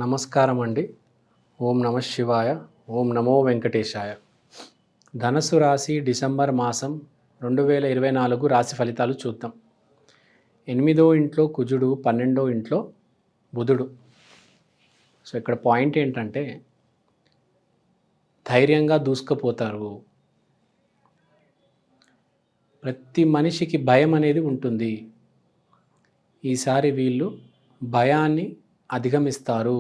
నమస్కారం అండి. ఓం నమ శివాయ. ఓం నమో వెంకటేశాయ. ధనస్సు రాశి డిసెంబర్ మాసం 2024 రాశి ఫలితాలు చూద్దాం. 8వ ఇంట్లో కుజుడు, 12వ ఇంట్లో బుధుడు. సో ఇక్కడ పాయింట్ ఏంటంటే ధైర్యంగా దూసుకుపోతారు. ప్రతి మనిషికి భయం అనేది ఉంటుంది. ఈసారి వీళ్ళు భయాన్ని అధిగమిస్తారు.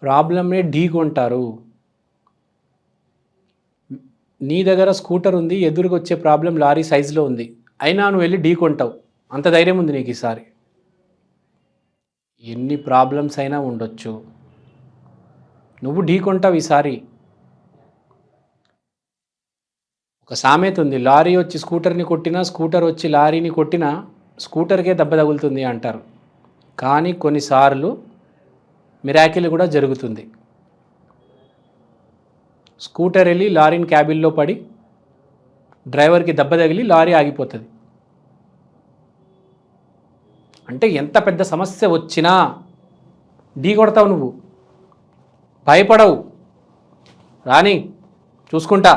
ప్రాబ్లమ్ని ఢీకొంటారు. నీ దగ్గర స్కూటర్ ఉంది, ఎదురుగా వచ్చే ప్రాబ్లం లారీ సైజులో ఉంది, అయినా నువ్వు వెళ్ళి ఢీకొంటావు. అంత ధైర్యం ఉంది నీకు ఈసారి. ఎన్ని ప్రాబ్లమ్స్ అయినా ఉండొచ్చు, నువ్వు ఢీకొంటావు ఈసారి. ఒక సామెత ఉంది, లారీ వచ్చి స్కూటర్ని కొట్టినా, స్కూటర్ వచ్చి లారీని కొట్టినా స్కూటర్కే దెబ్బ తగులుతుంది అంటారు. కానీ కొన్నిసార్లు మిరాకిల్ కూడా జరుగుతుంది. స్కూటర్ వెళ్ళి లారీని క్యాబిన్లో పడి డ్రైవర్కి దెబ్బ తగిలి లారీ ఆగిపోతుంది. అంటే ఎంత పెద్ద సమస్య వచ్చినా ఢీ కొడతావు, నువ్వు భయపడవు. రాని చూసుకుంటా.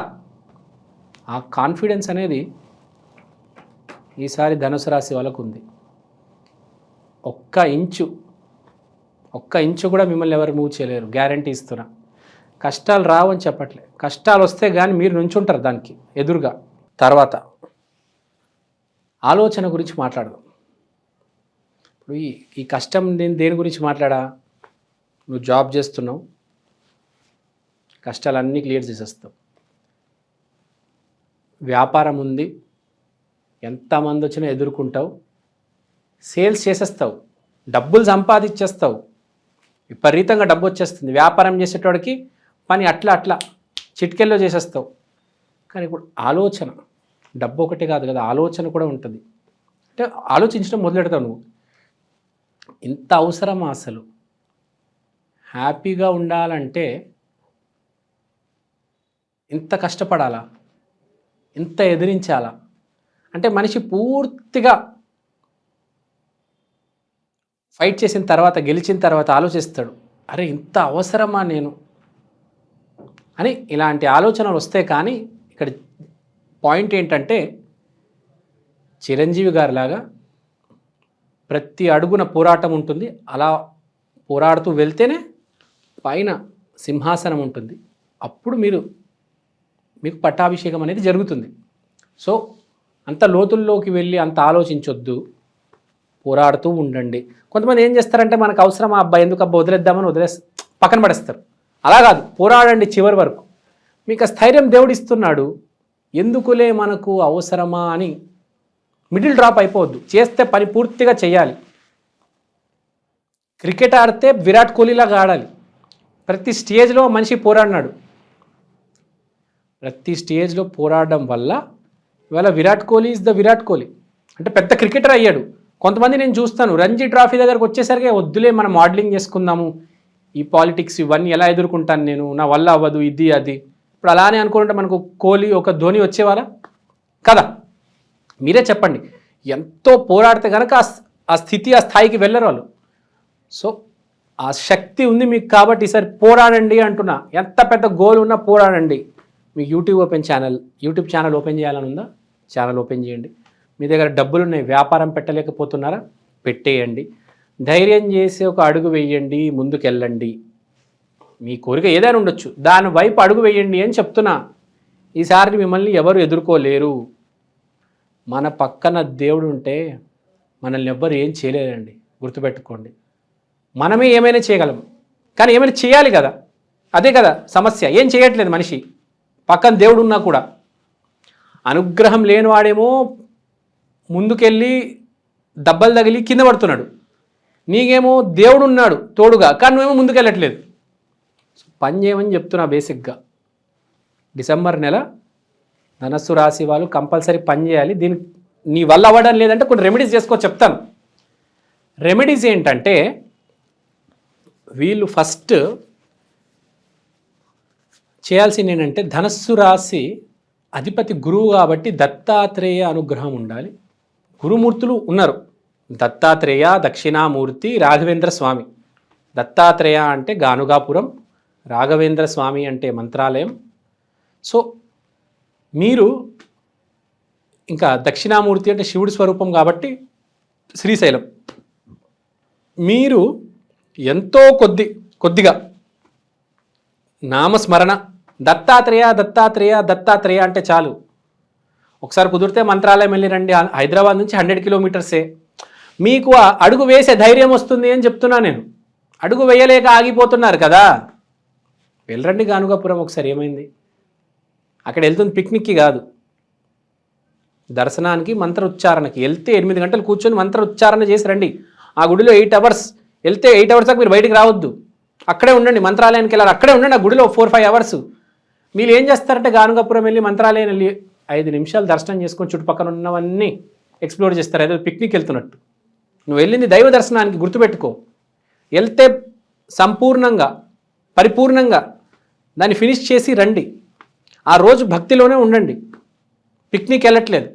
ఆ కాన్ఫిడెన్స్ అనేది ఈసారి ధనుసు రాశి వాళ్ళకు ఉంది. ఒక్క ఇంచు కూడా మిమ్మల్ని ఎవరు మూవ్ చేయలేరు, గ్యారంటీ ఇస్తున్నా. కష్టాలు రావని చెప్పట్లే, కష్టాలు వస్తే కానీ మీరు నుంచుంటారు దానికి ఎదురుగా. తర్వాత ఆలోచన గురించి మాట్లాడదాం. ఇప్పుడు ఈ కష్టం దేని గురించి మాట్లాడా? నువ్వు జాబ్ చేస్తున్నావు, కష్టాలన్నీ క్లియర్ చేసేస్తావు. వ్యాపారం ఉంది, ఎంతమంది వచ్చినా ఎదుర్కొంటావు, సేల్స్ చేసేస్తావు, డబ్బులు సంపాదించేస్తావు, విపరీతంగా డబ్బు వచ్చేస్తుంది. వ్యాపారం చేసేటోడికి పని అట్లా చిటికెల్లో చేసేస్తావు. కానీ ఇప్పుడు ఆలోచన, డబ్బు ఒకటే కాదు కదా, ఆలోచన కూడా ఉంటుంది. అంటే ఆలోచించడం మొదలెడతావు నువ్వు. ఇంత అవసరమా అసలు? హ్యాపీగా ఉండాలంటే ఇంత కష్టపడాలా, ఇంత ఎదిరించాలా? అంటే మనిషి పూర్తిగా ఫైట్ చేసిన తర్వాత, గెలిచిన తర్వాత ఆలోచిస్తాడు, అరే ఇంత అవసరమా నేను అని. ఇలాంటి ఆలోచనలు వస్తే కానీ ఇక్కడ పాయింట్ ఏంటంటే చిరంజీవి గారిలాగా ప్రతి అడుగున పోరాటం ఉంటుంది. అలా పోరాడుతూ వెళ్తేనే పైన సింహాసనం ఉంటుంది. అప్పుడు మీకు పట్టాభిషేకం అనేది జరుగుతుంది. సో అంత లోతుల్లోకి వెళ్ళి అంత ఆలోచించొద్దు, పోరాడుతూ ఉండండి. కొంతమంది ఏం చేస్తారంటే మనకు అవసరం అబ్బాయి, ఎందుకు అబ్బా వదిలేద్దామని పక్కన పడేస్తారు. అలా కాదు, పోరాడండి చివరి వరకు. మీకు ఆ స్థైర్యం దేవుడు ఇస్తున్నాడు. ఎందుకులే మనకు అవసరమా అని మిడిల్ డ్రాప్ అయిపోవద్దు. చేస్తే పని పూర్తిగా చేయాలి. క్రికెట్ ఆడితే విరాట్ కోహ్లీలాగా ఆడాలి. ప్రతి స్టేజ్లో మనిషి పోరాడినాడు. ప్రతి స్టేజ్లో పోరాడడం వల్ల ఇవాళ విరాట్ కోహ్లీ ఇస్ ద విరాట్ కోహ్లీ, అంటే పెద్ద క్రికెటర్ అయ్యాడు. కొంతమంది నేను చూస్తాను రంజీ ట్రాఫీ దగ్గరకు వచ్చేసరికి వద్దులే మనం మోడలింగ్ చేసుకుందాము, ఈ పాలిటిక్స్ ఇవన్నీ ఎలా ఎదుర్కొంటాను నేను, నా వల్ల అవ్వదు, ఇది అది. ఇప్పుడు అలానే అనుకుంటే మనకు కోహ్లీ ఒక ధోని వచ్చేవారా కదా? మీరే చెప్పండి. ఎంతో పోరాడితే కనుక ఆ స్థితి, ఆ స్థాయికి వెళ్ళరు వాళ్ళు. సో ఆ శక్తి ఉంది మీకు కాబట్టి ఈసారి పోరాడండి అంటున్నా. ఎంత పెద్ద గోల్ ఉన్నా పోరాడండి. మీకు యూట్యూబ్ ఛానల్ ఓపెన్ చేయాలని ఉందా? ఛానల్ ఓపెన్ చేయండి. మీ దగ్గర డబ్బులు ఉన్నాయి, వ్యాపారం పెట్టలేకపోతున్నారా? పెట్టేయండి. ధైర్యం చేసి ఒక అడుగు వేయండి, ముందుకెళ్ళండి. మీ కోరిక ఏదైనా ఉండొచ్చు, దాని వైపు అడుగు వేయండి అని చెప్తున్నా. ఈసారి మిమ్మల్ని ఎవరు ఎదుర్కోలేరు. మన పక్కన దేవుడు ఉంటే మనల్ని ఎవ్వరు ఏం చేయలేరండి, గుర్తుపెట్టుకోండి. మనమే ఏమైనా చేయగలం, కానీ ఏమైనా చేయాలి కదా, అదే కదా సమస్య. ఏం చేయట్లేదు మనిషి, పక్కన దేవుడు ఉన్నా కూడా. అనుగ్రహం లేనివాడేమో ముందుకెళ్ళి దెబ్బలు తగిలి కింద పడుతున్నాడు, నీకేమో దేవుడు ఉన్నాడు తోడుగా, కానీ నువ్వేమో ముందుకెళ్ళట్లేదు. పని చేయమని చెప్తున్నా. బేసిక్గా డిసెంబర్ నెల ధనస్సు రాశి వాళ్ళు కంపల్సరీ పని చేయాలి. దీనికి నీ వల్ల అవ్వడం లేదంటే కొన్ని రెమెడీస్ చేసుకో చెప్తాను. రెమెడీస్ ఏంటంటే వీళ్ళు ఫస్ట్ చేయాల్సింది ఏంటంటే, ధనస్సు రాశి అధిపతి గురువు కాబట్టి దత్తాత్రేయ అనుగ్రహం ఉండాలి. గురుమూర్తులు ఉన్నారు, దత్తాత్రేయ దక్షిణామూర్తి రాఘవేంద్ర స్వామి. దత్తాత్రేయ అంటే గానుగాపురం, రాఘవేంద్ర స్వామి అంటే మంత్రాలయం. సో మీరు ఇంకా దక్షిణామూర్తి అంటే శివుడి స్వరూపం కాబట్టి శ్రీశైలం. మీరు ఎంతో కొద్దిగా నామస్మరణ దత్తాత్రేయ దత్తాత్రేయ దత్తాత్రేయ అంటే చాలు. ఒకసారి కుదిరితే మంత్రాలయం వెళ్ళి రండి. హైదరాబాద్ నుంచి 100 కిలోమీటర్సే. మీకు అడుగు వేసే ధైర్యం వస్తుంది అని చెప్తున్నా నేను. అడుగు వేయలేక ఆగిపోతున్నారు కదా, వెళ్ళరండి గానుగాపురం ఒకసారి. ఏమైంది? అక్కడ వెళ్తుంది పిక్నిక్కి కాదు, దర్శనానికి, మంత్ర ఉచ్చారణకి. వెళ్తే 8 గంటలు కూర్చొని మంత్ర ఉచ్చారణ చేసి రండి. ఆ గుడిలో 8 అవర్స్ వెళ్తే 8 అవర్స్ దాకా మీరు బయటికి రావద్దు, అక్కడే ఉండండి. మంత్రాలయానికి వెళ్ళాలి, అక్కడే ఉండండి. ఆ గుడిలో 4-5 అవర్స్. మీరు ఏం చేస్తారంటే గానుగాపురం వెళ్ళి మంత్రాలయం వెళ్ళి 5 నిమిషాలు దర్శనం చేసుకొని చుట్టుపక్కల ఉన్నవన్నీ ఎక్స్ప్లోర్ చేస్తారు, ఏదో పిక్నిక్ వెళ్తున్నట్టు. నువ్వు వెళ్ళింది దైవ దర్శనానికి, గుర్తుపెట్టుకో. వెళ్తే సంపూర్ణంగా పరిపూర్ణంగా దాన్ని ఫినిష్ చేసి రండి. ఆ రోజు భక్తిలోనే ఉండండి, పిక్నిక్ వెళ్ళట్లేదు.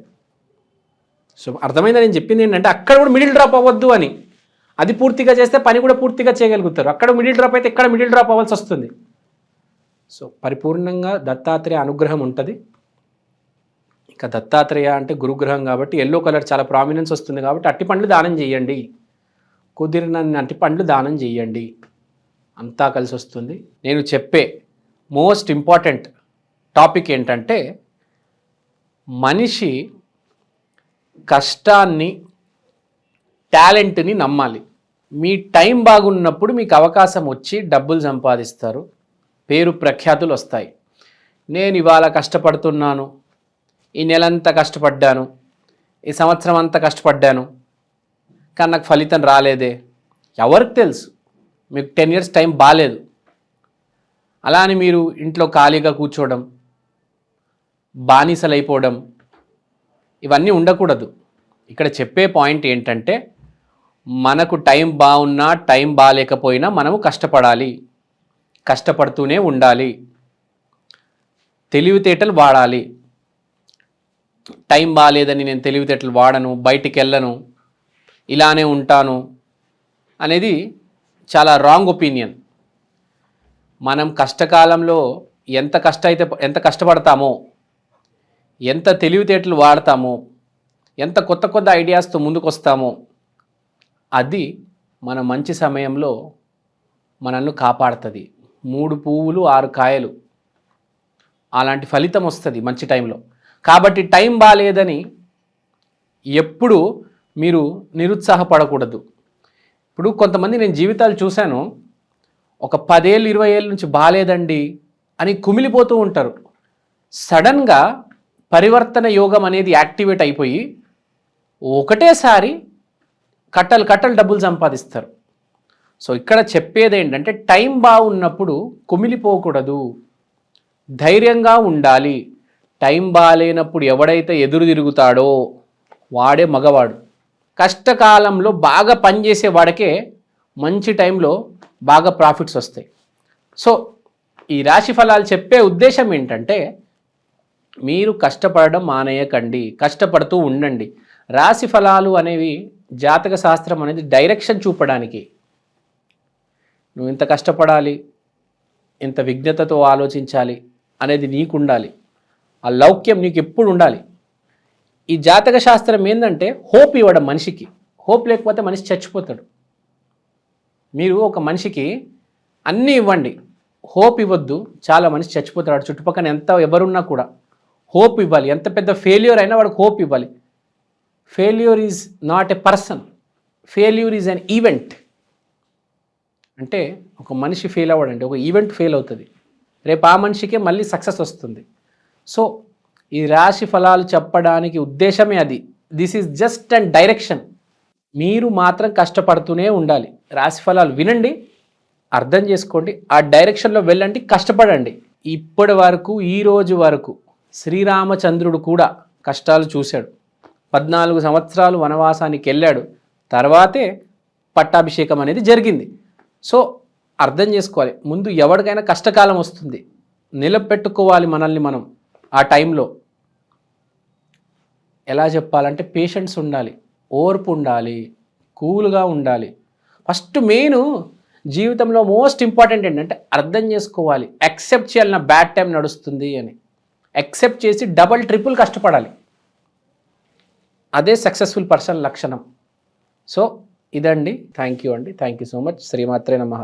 సో అర్థమైందా నేను చెప్పింది ఏంటంటే, అక్కడ కూడా మిడిల్ డ్రాప్ అవ్వద్దు అని. అది పూర్తిగా చేస్తే పని కూడా పూర్తిగా చేయగలుగుతారు. అక్కడ మిడిల్ డ్రాప్ అయితే ఇక్కడ మిడిల్ డ్రాప్ అవ్వాల్సి వస్తుంది. సో పరిపూర్ణంగా దత్తాత్రేయ అనుగ్రహం ఉంటుంది. ఇక దత్తాత్రేయ అంటే గురుగ్రహం కాబట్టి ఎల్లో కలర్ చాలా ప్రామినెన్స్ వస్తుంది కాబట్టి అట్టి పండ్లు దానం చేయండి, కుదిరినన్ని అట్టి పండ్లు దానం చేయండి, అంతా కలిసి వస్తుంది. నేను చెప్పే మోస్ట్ ఇంపార్టెంట్ టాపిక్ ఏంటంటే, మనిషి కష్టాన్ని, టాలెంట్ని నమ్మాలి. మీ టైం బాగున్నప్పుడు మీకు అవకాశం వచ్చి డబ్బులు సంపాదిస్తారు, పేరు ప్రఖ్యాతులు వస్తాయి. నేను ఇవాళ కష్టపడుతున్నాను, ఈ నెలంతా కష్టపడ్డాను, ఈ సంవత్సరం అంతా కష్టపడ్డాను, కానీ నాకు ఫలితం రాలేదే. ఎవరికి తెలుసు? మీకు 10 years టైం బాగాలేదు. అలా అని మీరు ఇంట్లో ఖాళీగా కూర్చోవడం, బానిసలైపోవడం, ఇవన్నీ ఉండకూడదు. ఇక్కడ చెప్పే పాయింట్ ఏంటంటే, మనకు టైం బాగున్నా టైం బాగాలేకపోయినా మనము కష్టపడాలి, కష్టపడుతూనే ఉండాలి, తెలివితేటలు వాడాలి. టైం బాగాలేదని నేను తెలివితేటలు వాడను, బయటికి వెళ్ళను, ఇలానే ఉంటాను అనేది చాలా రాంగ్ ఒపీనియన్. మనం కష్టకాలంలో ఎంత కష్టపడతామో, ఎంత తెలివితేటలు వాడతామో, ఎంత కొత్త ఐడియాస్తో ముందుకు వస్తామో, అది మన మంచి సమయంలో మనల్ని కాపాడుతుంది. 3 పువ్వులు 6 కాయలు అలాంటి ఫలితం వస్తుంది మంచి టైంలో. కాబట్టి టైం బాగాలేదని ఎప్పుడు మీరు నిరుత్సాహపడకూడదు. ఇప్పుడు కొంతమంది నేను జీవితాలు చూశాను, ఒక 10 ఏళ్ళు 20 ఏళ్ళ నుంచి బాగాలేదండి అని కుమిలిపోతూ ఉంటారు. సడన్గా పరివర్తన యోగం అనేది యాక్టివేట్ అయిపోయి ఒకటేసారి కట్టలు డబ్బులు సంపాదిస్తారు. సో ఇక్కడ చెప్పేది ఏంటంటే, టైం బాగున్నప్పుడు కుమిలిపోకూడదు, ధైర్యంగా ఉండాలి. టైం బాగాలేనప్పుడు ఎవడైతే ఎదురు తిరుగుతాడో వాడే మగవాడు. కష్టకాలంలో బాగా పనిచేసే వాడికే మంచి టైంలో బాగా ప్రాఫిట్స్ వస్తాయి. సో ఈ రాశి ఫలాలు చెప్పే ఉద్దేశం ఏంటంటే, మీరు కష్టపడడం మానేయకండి, కష్టపడుతూ ఉండండి. రాశి ఫలాలు అనేవి జాతక శాస్త్రం అనేది డైరెక్షన్ చూపడానికి. నువ్వు ఇంత కష్టపడాలి, ఇంత విజ్ఞతతో ఆలోచించాలి అనేది నీకు ఉండాలి. ఆ లౌక్యం నీకు ఎప్పుడు ఉండాలి. ఈ జాతక శాస్త్రం ఏంటంటే హోప్ ఇవ్వడం మనిషికి. హోప్ లేకపోతే మనిషి చచ్చిపోతాడు. మీరు ఒక మనిషికి అన్నీ ఇవ్వండి, హోప్ ఇవ్వద్దు, చాలా మనిషి చచ్చిపోతాడు. చుట్టుపక్కల ఎవరున్నా కూడా హోప్ ఇవ్వాలి. ఎంత పెద్ద ఫెయిల్యూర్ అయినా వాడికి హోప్ ఇవ్వాలి. Failure is not a person, failure is an event. అంటే ఒక మనిషి ఫెయిల్ అవ్వడండి, ఒక ఈవెంట్ ఫెయిల్ అవుతుంది, రేపు ఆ మనిషికే మళ్ళీ సక్సెస్ వస్తుంది. సో ఈ రాశి ఫలాలు చెప్పడానికి ఉద్దేశమే అది. This is just and direction. మీరు మాత్రం కష్టపడుతూనే ఉండాలి. రాశి ఫలాలు వినండి, అర్థం చేసుకోండి, ఆ డైరెక్షన్లో వెళ్ళండి, కష్టపడండి. ఇప్పటి వరకు, ఈ రోజు వరకు శ్రీరామచంద్రుడు కూడా కష్టాలు చూశాడు. 14 సంవత్సరాలు వనవాసానికి వెళ్ళాడు, తర్వాతే పట్టాభిషేకం అనేది జరిగింది. సో అర్థం చేసుకోవాలి, ముందు ఎవరికైనా కష్టకాలం వస్తుంది, నిలబెట్టుకోవాలి మనల్ని మనం. ఆ టైంలో ఎలా చెప్పాలంటే పేషెన్స్ ఉండాలి, ఓర్పు ఉండాలి, కూల్గా ఉండాలి. ఫస్ట్ మెయిన్ జీవితంలో మోస్ట్ ఇంపార్టెంట్ ఏంటంటే అర్థం చేసుకోవాలి, యాక్సెప్ట్ చేయాలి నా బ్యాడ్ టైం నడుస్తుంది అని. యాక్సెప్ట్ చేసి డబల్ ట్రిపుల్ కష్టపడాలి. అదే సక్సెస్ఫుల్ పర్సన్ లక్షణం. సో ఇదండి. థ్యాంక్ యూ అండి. Thank you so much. శ్రీమాత్రే నమః.